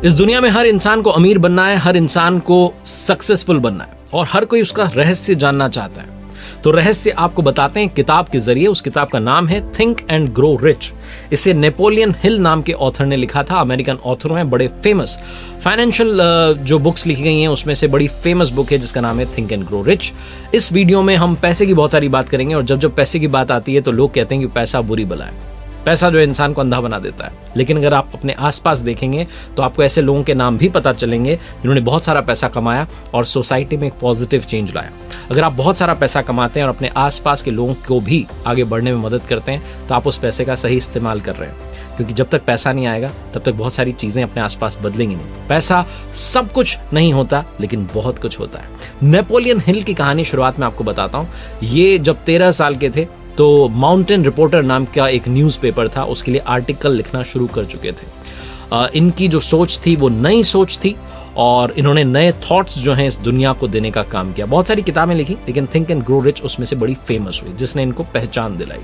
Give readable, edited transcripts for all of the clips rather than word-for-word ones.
इस दुनिया में हर इंसान को अमीर बनना है, हर इंसान को सक्सेसफुल बनना है और हर कोई उसका रहस्य जानना चाहता है। तो रहस्य आपको बताते हैं किताब के जरिए। उस किताब का नाम है थिंक एंड ग्रो रिच। इसे नेपोलियन हिल नाम के ऑथर ने लिखा था। अमेरिकन ऑथर हैं, बड़े फेमस फाइनेंशियल जो बुक्स लिखी गई हैं उसमें से बड़ी फेमस बुक है जिसका नाम है थिंक एंड ग्रो रिच। इस वीडियो में हम पैसे की बहुत सारी बात करेंगे और जब पैसे की बात आती है तो लोग कहते हैं कि पैसा बुरी बला है, पैसा जो इंसान को अंधा बना देता है। लेकिन अगर आप अपने आसपास देखेंगे तो आपको ऐसे लोगों के नाम भी पता चलेंगे जिन्होंने बहुत सारा पैसा कमाया और सोसाइटी में एक पॉजिटिव चेंज लाया। अगर आप बहुत सारा पैसा कमाते हैं और अपने आसपास के लोगों को भी आगे बढ़ने में मदद करते हैं तो आप उस पैसे का सही इस्तेमाल कर रहे हैं, क्योंकि जब तक पैसा नहीं आएगा तब तक बहुत सारी चीजें अपने आसपास बदलेंगी नहीं। पैसा सब कुछ नहीं होता लेकिन बहुत कुछ होता है। नेपोलियन हिल की कहानी शुरुआत में आपको बताता हूँ। ये जब 13 साल के थे तो माउंटेन रिपोर्टर नाम का एक न्यूज़पेपर था, उसके लिए आर्टिकल लिखना शुरू कर चुके थे। इनकी जो सोच थी वो नई सोच थी और इन्होंने नए थॉट्स जो हैं इस दुनिया को देने का काम किया। बहुत सारी किताबें लिखी लेकिन थिंक एंड ग्रो रिच उसमें से बड़ी फेमस हुई जिसने इनको पहचान दिलाई।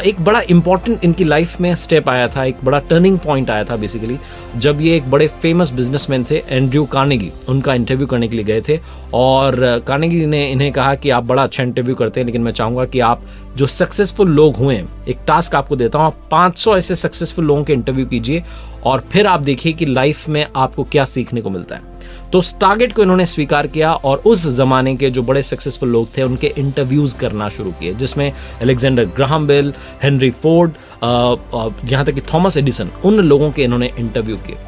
एक बड़ा इंपॉर्टेंट इनकी लाइफ में स्टेप आया था, एक बड़ा टर्निंग पॉइंट आया था बेसिकली जब ये एक बड़े फेमस बिजनेसमैन थे एंड्रयू कार्नेगी, उनका इंटरव्यू करने के लिए गए थे और कार्नेगी ने इन्हें कहा कि आप बड़ा अच्छा इंटरव्यू करते हैं लेकिन मैं चाहूँगा कि आप जो सक्सेसफुल लोग हुए हैं, एक टास्क आपको देता हूँ, आप 500 ऐसे सक्सेसफुल लोगों के इंटरव्यू कीजिए और फिर आप देखिए कि लाइफ में आपको क्या सीखने को मिलता है। तो उस टारगेट को इन्होंने स्वीकार किया और उस जमाने के जो बड़े सक्सेसफुल लोग थे उनके इंटरव्यूज करना शुरू किए, जिसमें Alexander Graham Bell, Henry Ford, यहाँ तक कि थॉमस एडिसन, उन लोगों के इन्होंने इंटरव्यू किए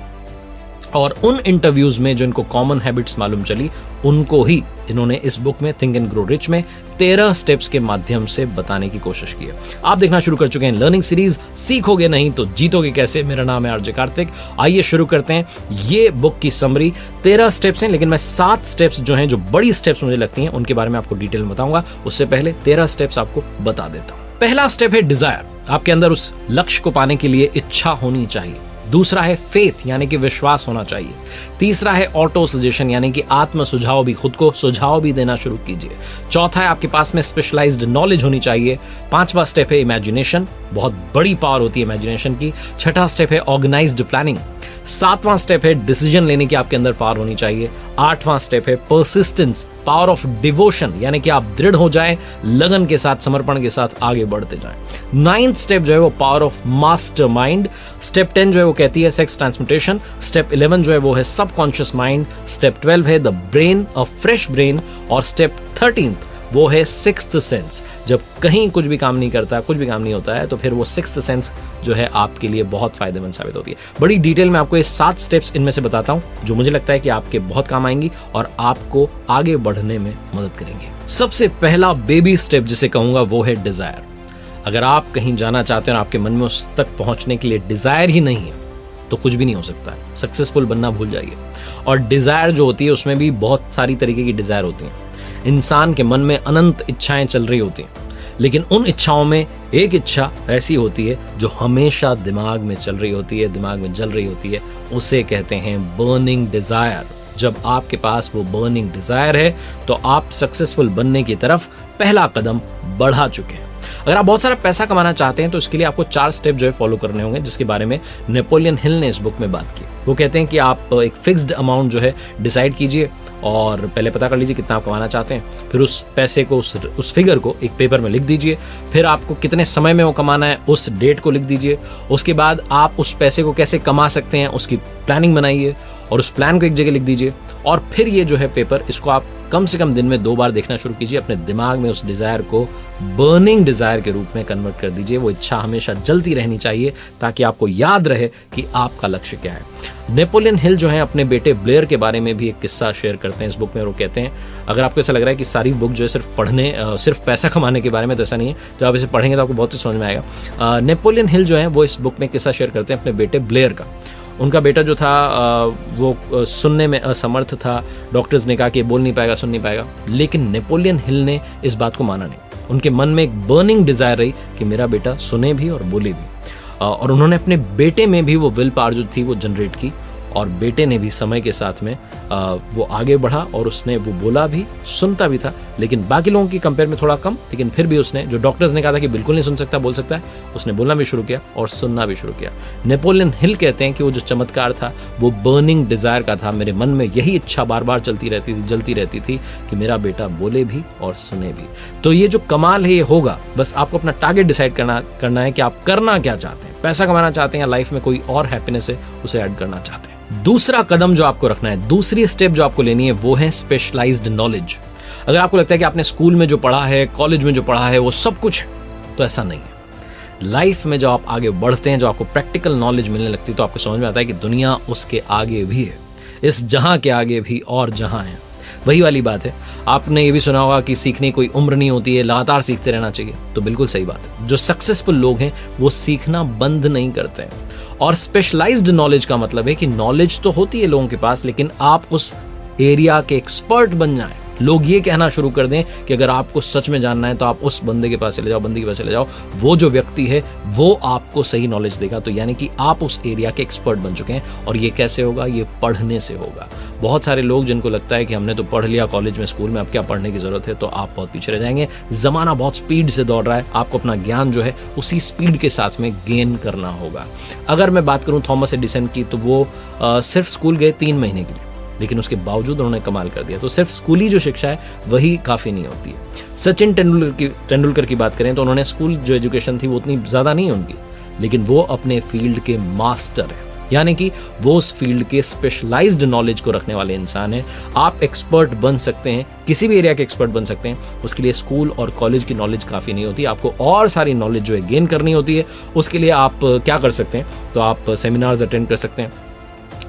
और उन इंटरव्यूज में जो इनको कॉमन हैबिट्स मालूम चली उनको ही इन्होंने इस बुक में थिंक एंड ग्रो रिच में 13 स्टेप्स के माध्यम से बताने की कोशिश की है। आप देखना शुरू कर चुके हैं लर्निंग सीरीज सीखोगे नहीं तो जीतोगे कैसे। मेरा नाम है आरजे कार्तिक। आइए शुरू करते हैं। ये बुक की समरी 13 स्टेप्स हैं लेकिन मैं 7 स्टेप्स जो हैं, जो बड़ी स्टेप्स मुझे लगती हैं, उनके बारे में आपको डिटेल में बताऊंगा। उससे पहले 13 स्टेप्स आपको बता देता हूं। पहला स्टेप है डिजायर। आपके अंदर उस लक्ष्य को पाने के लिए इच्छा होनी चाहिए। दूसरा है फेथ यानी कि विश्वास होना चाहिए। तीसरा है ऑटो सजेशन यानी कि आत्म सुझाव, भी खुद को सुझाव भी देना शुरू कीजिए। चौथा है आपके पास में स्पेशलाइज्ड नॉलेज होनी चाहिए। 5वां स्टेप है इमेजिनेशन, बहुत बड़ी पावर होती है इमेजिनेशन की। 6वां स्टेप है ऑर्गेनाइज्ड प्लानिंग। 7वां स्टेप है डिसीजन लेने की आपके अंदर पावर होनी चाहिए। 8वां स्टेप है परसिस्टेंस, पावर ऑफ डिवोशन यानी कि आप दृढ़ हो जाएं, लगन के साथ, समर्पण के साथ आगे बढ़ते जाएं। 9th स्टेप जो है वो पावर ऑफ मास्टरमाइंड। स्टेप 10 जो है वो कहती है सेक्स ट्रांसम्यूटेशन। स्टेप 11 जो है वो है सबकॉन्शियस माइंड। स्टेप 12 है the brain, a fresh brain. और स्टेप 13 वो है सिक्स्थ सेंस। जब कहीं कुछ भी काम नहीं करता, कुछ भी काम नहीं होता है तो फिर वो सिक्स्थ सेंस जो है आपके लिए बहुत फायदेमंद साबित होती है। बड़ी डिटेल में आपको ये 7 स्टेप्स इनमें से बताता हूं जो मुझे लगता है कि आपके बहुत काम आएंगी और आपको आगे बढ़ने में मदद करेंगे। सबसे पहला बेबी स्टेप जिसे कहूंगा वो है डिजायर। अगर आप कहीं जाना चाहते हैं और आपके मन में उस तक पहुंचने के लिए डिजायर ही नहीं है तो कुछ भी नहीं हो सकता है। सक्सेसफुल बनना भूल जाइए। और डिजायर जो होती है उसमें भी बहुत सारी तरीके की डिजायर होती हैं। इंसान के मन में अनंत इच्छाएं चल रही होती हैं लेकिन उन इच्छाओं में एक इच्छा ऐसी होती है जो हमेशा दिमाग में चल रही होती है, दिमाग में जल रही होती है, उसे कहते हैं बर्निंग डिजायर। जब आपके पास वो बर्निंग डिजायर है तो आप सक्सेसफुल बनने की तरफ पहला कदम बढ़ा चुके हैं। अगर आप बहुत सारा पैसा कमाना चाहते हैं तो इसके लिए आपको 4 स्टेप जो है फॉलो करने होंगे, जिसके बारे में नेपोलियन हिल ने इस बुक में बात की। वो कहते हैं कि आप एक फिक्स्ड अमाउंट जो है डिसाइड कीजिए और पहले पता कर लीजिए कितना आप कमाना चाहते हैं। फिर उस पैसे को, उस फिगर को एक पेपर में लिख दीजिए। फिर आपको कितने समय में वो कमाना है उस डेट को लिख दीजिए। उसके बाद आप उस पैसे को कैसे कमा सकते हैं उसकी प्लानिंग बनाइए और उस प्लान को एक जगह लिख दीजिए। और फिर ये जो है पेपर, इसको आप कम से कम दिन में 2 बार देखना शुरू कीजिए। अपने दिमाग में उस डिजायर को बर्निंग डिजायर के रूप में कन्वर्ट कर दीजिए। वो इच्छा हमेशा जलती रहनी चाहिए ताकि आपको याद रहे कि आपका लक्ष्य क्या है। नेपोलियन हिल जो है अपने बेटे ब्लेयर के बारे में भी एक किस्सा शेयर करते हैं इस बुक में। वो कहते हैं, अगर आपको ऐसा लग रहा है कि सारी बुक जो है सिर्फ पैसा कमाने के बारे में, तो ऐसा नहीं है। जब आप इसे पढ़ेंगे तो आपको बहुत कुछ समझ में आएगा। नेपोलियन हिल जो है वो इस बुक में किस्सा शेयर करते हैं अपने बेटे ब्लेयर का। उनका बेटा जो था वो सुनने में असमर्थ था। डॉक्टर्स ने कहा कि बोल नहीं पाएगा, सुन नहीं पाएगा, लेकिन नेपोलियन हिल ने इस बात को माना नहीं। उनके मन में एक बर्निंग डिजायर रही कि मेरा बेटा सुने भी और बोले भी। और उन्होंने अपने बेटे में भी वो विल पावर जो थी वो जनरेट की और बेटे ने भी समय के साथ में वो आगे बढ़ा और उसने वो बोला भी, सुनता भी था, लेकिन बाकी लोगों की कंपेयर में थोड़ा कम, लेकिन फिर भी उसने, जो डॉक्टर्स ने कहा था कि बिल्कुल नहीं सुन सकता, बोल सकता है, उसने बोलना भी शुरू किया और सुनना भी शुरू किया। नेपोलियन हिल कहते हैं कि वो जो चमत्कार था वो बर्निंग डिजायर का था। मेरे मन में यही इच्छा बार बार जलती रहती थी कि मेरा बेटा बोले भी और सुने भी। तो ये जो कमाल है ये होगा, बस आपको अपना टारगेट डिसाइड करना है कि आप करना क्या चाहते हैं। पैसा कमाना चाहते हैं या लाइफ में कोई और हैप्पीनेस है उसे ऐड करना चाहते हैं। दूसरा कदम जो आपको रखना है, दूसरी स्टेप जो आपको लेनी है, वो है स्पेशलाइज्ड नॉलेज। अगर आपको लगता है कि आपने स्कूल में जो पढ़ा है, कॉलेज में जो पढ़ा है वो सब कुछ है, तो ऐसा नहीं है। लाइफ में जब आप आगे बढ़ते हैं, जो आपको प्रैक्टिकल नॉलेज मिलने लगती है, तो आपको समझ में आता है कि दुनिया उसके आगे भी है, इस जहां के आगे भी और जहां है। वही वाली बात है, आपने ये भी सुना होगा कि सीखने कोई उम्र नहीं होती है, लगातार सीखते रहना चाहिए। तो बिल्कुल सही बात है, जो सक्सेसफुल लोग हैं वो सीखना बंद नहीं करते हैं। और स्पेशलाइज्ड नॉलेज का मतलब है कि नॉलेज तो होती है लोगों के पास, लेकिन आप उस एरिया के एक्सपर्ट बन जाएं। लोग ये कहना शुरू कर दें कि अगर आपको सच में जानना है तो आप उस बंदे के पास चले जाओ, बंदी के पास चले जाओ, वो जो व्यक्ति है वो आपको सही नॉलेज देगा। तो यानी कि आप उस एरिया के एक्सपर्ट बन चुके हैं। और ये कैसे होगा? ये पढ़ने से होगा। बहुत सारे लोग जिनको लगता है कि हमने तो पढ़ लिया कॉलेज में, स्कूल में, अब क्या पढ़ने की जरूरत है, तो आप बहुत पीछे रह जाएंगे। जमाना बहुत स्पीड से दौड़ रहा है, आपको अपना ज्ञान जो है उसी स्पीड के साथ में गेन करना होगा। अगर मैं बात करूं थॉमस एडिसन की, तो वो सिर्फ स्कूल गए 3 महीने के लिए, लेकिन उसके बावजूद उन्होंने कमाल कर दिया। तो सिर्फ स्कूली जो शिक्षा है वही काफ़ी नहीं होती है। सचिन तेंदुलकर की बात करें तो उन्होंने स्कूल जो एजुकेशन थी वो उतनी ज़्यादा नहीं है उनकी, लेकिन वो अपने फील्ड के मास्टर हैं, यानी कि वो उस फील्ड के स्पेशलाइज्ड नॉलेज को रखने वाले इंसान हैं। आप एक्सपर्ट बन सकते हैं, किसी भी एरिया के एक्सपर्ट बन सकते हैं। उसके लिए स्कूल और कॉलेज की नॉलेज काफ़ी नहीं होती, आपको और सारी नॉलेज जो है गेन करनी होती है। उसके लिए आप क्या कर सकते हैं? तो आप सेमिनार्स अटेंड कर सकते हैं,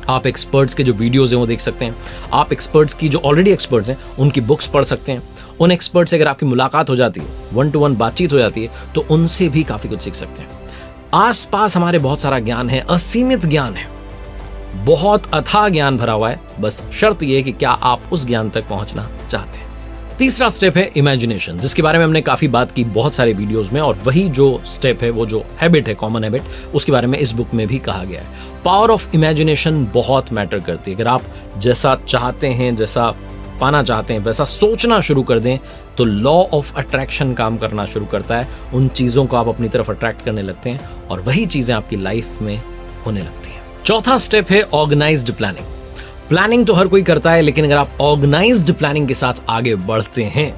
आप एक्सपर्ट्स के जो वीडियोज़ हैं वो देख सकते हैं, आप एक्सपर्ट्स की जो ऑलरेडी एक्सपर्ट्स हैं उनकी बुक्स पढ़ सकते हैं। उन एक्सपर्ट्स से अगर आपकी मुलाकात हो जाती है, 1 to 1 बातचीत हो जाती है, तो उनसे भी काफ़ी कुछ सीख सकते हैं। आसपास हमारे बहुत सारा ज्ञान है, असीमित ज्ञान है, बहुत अथाह ज्ञान भरा हुआ है। बस शर्त यह है कि क्या आप उस ज्ञान तक पहुंचना चाहते हैं। तीसरा स्टेप है इमेजिनेशन, जिसके बारे में हमने काफ़ी बात की बहुत सारे वीडियोस में, और वही जो स्टेप है, वो जो हैबिट है, कॉमन हैबिट, उसके बारे में इस बुक में भी कहा गया है। पावर ऑफ इमेजिनेशन बहुत मैटर करती है। अगर आप जैसा चाहते हैं, जैसा पाना चाहते हैं, वैसा सोचना शुरू कर दें, तो लॉ ऑफ अट्रैक्शन काम करना शुरू करता है। उन चीज़ों को आप अपनी तरफ अट्रैक्ट करने लगते हैं और वही चीज़ें आपकी लाइफ में होने लगती हैं। चौथा स्टेप है ऑर्गेनाइज्ड प्लानिंग। प्लानिंग तो हर कोई करता है, लेकिन अगर आप ऑर्गेनाइज्ड प्लानिंग के साथ आगे बढ़ते हैं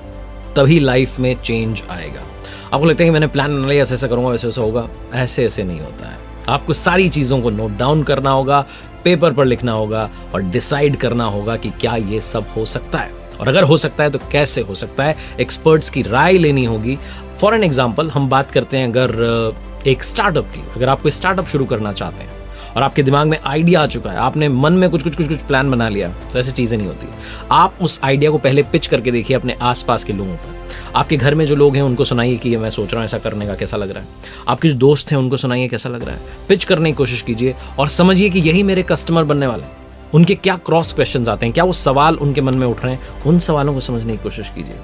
तभी लाइफ में चेंज आएगा। आपको लगता है कि मैंने प्लान बना लिया, ऐसे ऐसा करूंगा, वैसे वैसा होगा, ऐसे ऐसे नहीं होता है। आपको सारी चीज़ों को नोट डाउन करना होगा, पेपर पर लिखना होगा और डिसाइड करना होगा कि क्या ये सब हो सकता है, और अगर हो सकता है तो कैसे हो सकता है। एक्सपर्ट्स की राय लेनी होगी। फॉर एन एग्जाम्पल हम बात करते हैं अगर एक स्टार्टअप की, अगर आप कोई स्टार्टअप शुरू करना चाहते हैं और आपके दिमाग में आइडिया आ चुका है, आपने मन में कुछ प्लान बना लिया, तो ऐसी चीज़ें नहीं होती। आप उस आइडिया को पहले पिच करके देखिए अपने आसपास के लोगों पर। आपके घर में जो लोग हैं उनको सुनाइए कि ये मैं सोच रहा हूँ ऐसा करने का, कैसा लग रहा है। आपके जो दोस्त हैं उनको सुनाइए कैसा लग रहा है। पिच करने की कोशिश कीजिए और समझिए कि यही मेरे कस्टमर बनने वाले हैं। उनके क्या क्रॉस क्वेश्चंस आते हैं, क्या वो सवाल उनके मन में उठ रहे हैं, उन सवालों को समझने की कोशिश कीजिए।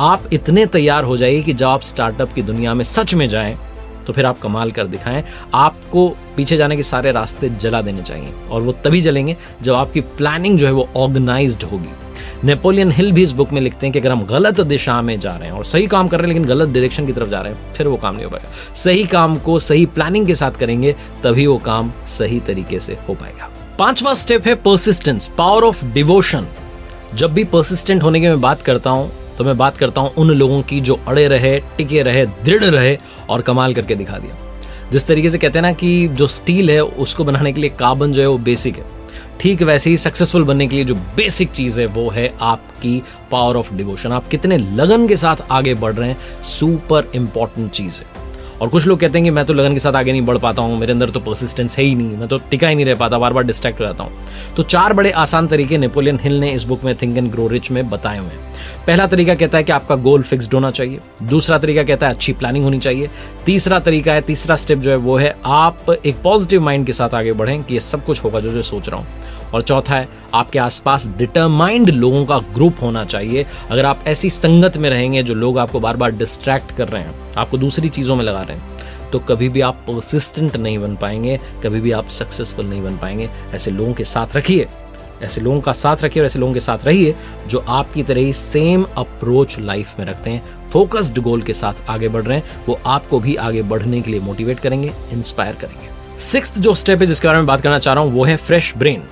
आप इतने तैयार हो जाइए कि जब आप स्टार्टअप की दुनिया में सच में जाएं तो फिर आप कमाल कर दिखाएं। आपको पीछे जाने के सारे रास्ते जला देने चाहिए, और वो तभी जलेंगे जब आपकी प्लानिंग जो है वो ऑर्गेनाइज्ड होगी। नेपोलियन हिल भी इस बुक में लिखते हैं कि अगर हम गलत दिशा में जा रहे हैं और सही काम कर रहे हैं लेकिन गलत डायरेक्शन की तरफ जा रहे हैं, फिर वो काम नहीं हो पाएगा। सही काम को सही प्लानिंग के साथ करेंगे तभी वो काम सही तरीके से हो पाएगा। 5वां स्टेप है परसिस्टेंस, पावर ऑफ डिवोशन। जब भी परसिस्टेंट होने की मैं बात करता हूं तो मैं बात करता हूं उन लोगों की जो अड़े रहे, टिके रहे, दृढ़ रहे और कमाल करके दिखा दिया। जिस तरीके से कहते हैं ना कि जो स्टील है उसको बनाने के लिए कार्बन जो है वो बेसिक है, ठीक वैसे ही सक्सेसफुल बनने के लिए जो बेसिक चीज़ है वो है आपकी पावर ऑफ डिवोशन। आप कितने लगन के साथ आगे बढ़ रहे हैं, सुपर इंपॉर्टेंट चीज़ है। और कुछ लोग कहते हैं कि मैं तो लगन के साथ आगे नहीं बढ़ पाता हूँ, मेरे अंदर तो परसिस्टेंस है ही नहीं, मैं तो टिका ही नहीं रह पाता, बार बार डिस्ट्रैक्ट हो जाता हूँ। तो 4 बड़े आसान तरीके नेपोलियन हिल ने इस बुक में थिंक एंड ग्रो रिच में बताए हुए हैं। पहला तरीका कहता है कि आपका गोल फिक्स्ड होना चाहिए। दूसरा तरीका कहता है अच्छी प्लानिंग होनी चाहिए। तीसरा स्टेप जो है वो है आप एक पॉजिटिव माइंड के साथ आगे बढ़ें कि ये सब कुछ होगा जो सोच रहा हूँ। और चौथा है आपके आसपास डिटरमाइंड लोगों का ग्रुप होना चाहिए। अगर आप ऐसी संगत में रहेंगे जो लोग आपको बार बार डिस्ट्रैक्ट कर रहे हैं, आपको दूसरी चीज़ों में लगा रहे हैं, तो कभी भी आप परसिस्टेंट नहीं बन पाएंगे, कभी भी आप सक्सेसफुल नहीं बन पाएंगे। ऐसे लोगों के साथ रखिए ऐसे लोगों का साथ रखिए और ऐसे लोगों के साथ रहिए जो आपकी तरह ही सेम अप्रोच लाइफ में रखते हैं, फोकस्ड गोल के साथ आगे बढ़ रहे हैं। वो आपको भी आगे बढ़ने के लिए मोटिवेट करेंगे, इंस्पायर करेंगे। 6th जो स्टेप है जिसके बारे में बात करना चाह रहा हूं वो है फ्रेश ब्रेन।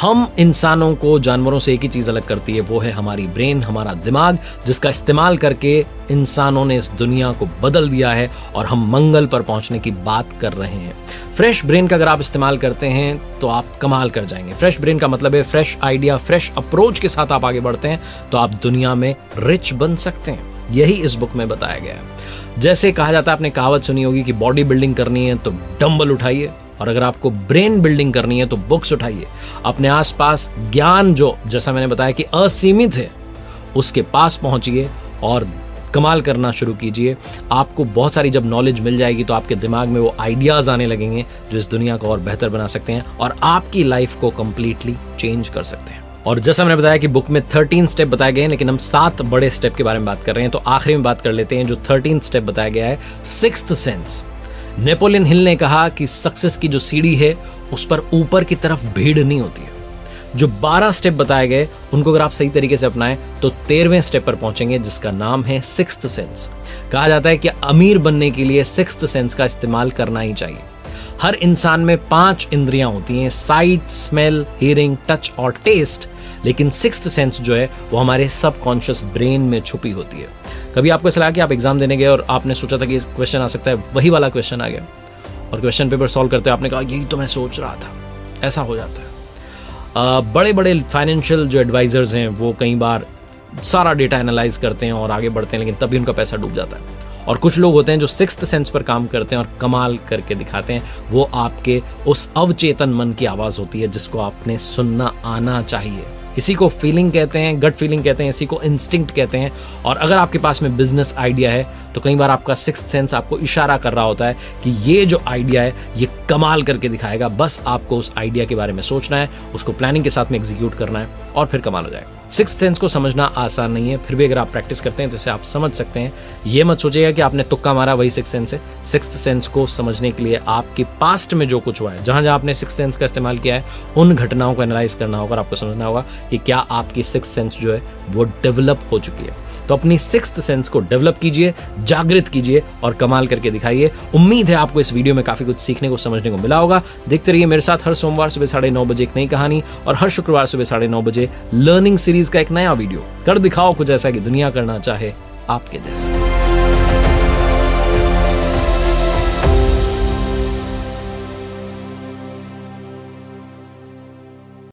हम इंसानों को जानवरों से एक ही चीज अलग करती है, वो है हमारी ब्रेन, हमारा दिमाग, जिसका इस्तेमाल करके इंसानों ने इस दुनिया को बदल दिया है और हम मंगल पर पहुंचने की बात कर रहे हैं। फ्रेश ब्रेन का अगर आप इस्तेमाल करते हैं तो आप कमाल कर जाएंगे। फ्रेश ब्रेन का मतलब है फ्रेश आइडिया, फ्रेश अप्रोच के साथ आप आगे बढ़ते हैं तो आप दुनिया में रिच बन सकते हैं। यही इस बुक में बताया गया है। जैसे कहा जाता है, आपने कहावत सुनी होगी कि बॉडी बिल्डिंग करनी है तो डंबल उठाइए, और अगर आपको ब्रेन बिल्डिंग करनी है तो बुक्स उठाइए। अपने आसपास ज्ञान जो, जैसा मैंने बताया कि असीमित है, उसके पास पहुंचिए और कमाल करना शुरू कीजिए। आपको बहुत सारी जब नॉलेज मिल जाएगी तो आपके दिमाग में वो आइडियाज आने लगेंगे जो इस दुनिया को और बेहतर बना सकते हैं और आपकी लाइफ को कंप्लीटली चेंज कर सकते हैं। और जैसा मैंने बताया कि बुक में 13 स्टेप बताए गए हैं, लेकिन हम 7 बड़े स्टेप के बारे में बात कर रहे हैं। तो आखिरी में बात कर लेते हैं जो 13 स्टेप बताया गया है, 6th सेंस। नेपोलियन हिल ने कहा कि सक्सेस की जो सीढ़ी है उस पर ऊपर की तरफ भीड़ नहीं होती है। जो 12 स्टेप बताए गए उनको अगर आप सही तरीके से अपनाएं तो 13वें स्टेप पर पहुंचेंगे जिसका नाम है 6th सेंस। कहा जाता है कि अमीर बनने के लिए 6th सेंस का इस्तेमाल करना ही चाहिए। हर इंसान में 5 इंद्रियां होती हैं, साइट, स्मेल, हियरिंग, टच और टेस्ट, लेकिन 6th सेंस जो है वो हमारे सबकॉन्शियस ब्रेन में छुपी होती है। कभी आपको ऐसा लगा कि आप एग्जाम देने गए और आपने सोचा था कि इस क्वेश्चन आ सकता है, वही वाला क्वेश्चन आ गया और क्वेश्चन पेपर सॉल्व करते आपने कहा यही तो मैं सोच रहा था। ऐसा हो जाता है। बड़े बड़े फाइनेंशियल जो एडवाइजर्स हैं वो कई बार सारा डेटा एनालाइज करते हैं और आगे बढ़ते हैं, लेकिन तभी उनका पैसा डूब जाता है। और कुछ लोग होते हैं जो 6th सेंस पर काम करते हैं और कमाल करके दिखाते हैं। वो आपके उस अवचेतन मन की आवाज होती है जिसको आपने सुनना आना चाहिए। इसी को फीलिंग कहते हैं, गट फीलिंग कहते हैं, इसी को इंस्टिंक्ट कहते हैं। और अगर आपके पास में बिजनेस आइडिया है तो कई बार आपका 6th सेंस आपको इशारा कर रहा होता है कि ये जो आइडिया है ये कमाल करके दिखाएगा। बस आपको उस आइडिया के बारे में सोचना है, उसको प्लानिंग के साथ में एग्जीक्यूट करना है और फिर कमाल हो जाएगा। 6th सेंस को समझना आसान नहीं है, फिर भी अगर आप प्रैक्टिस करते हैं तो इसे आप समझ सकते हैं। ये मत सोचिएगा कि आपने तुक्का मारा वही 6th सेंस है। 6th सेंस को समझने के लिए आपके पास्ट में जो कुछ हुआ है, जहां जहां आपने 6th सेंस का इस्तेमाल किया है, उन घटनाओं को एनालाइज करना होगा और आपको समझना होगा कि क्या आपकी 6th सेंस जो है वो डेवलप हो चुकी है। तो अपनी 6th सेंस को डेवलप कीजिए, जागृत कीजिए और कमाल करके दिखाइए। उम्मीद है आपको इस वीडियो में काफी कुछ सीखने को, समझने को मिला होगा। देखते रहिए मेरे साथ हर सोमवार सुबह 9:30 बजे एक नई कहानी और हर शुक्रवार सुबह 9:30 बजे लर्निंग सीरीज का एक नया वीडियो। कर दिखाओ कुछ ऐसा कि दुनिया करना चाहे आपके जैसा।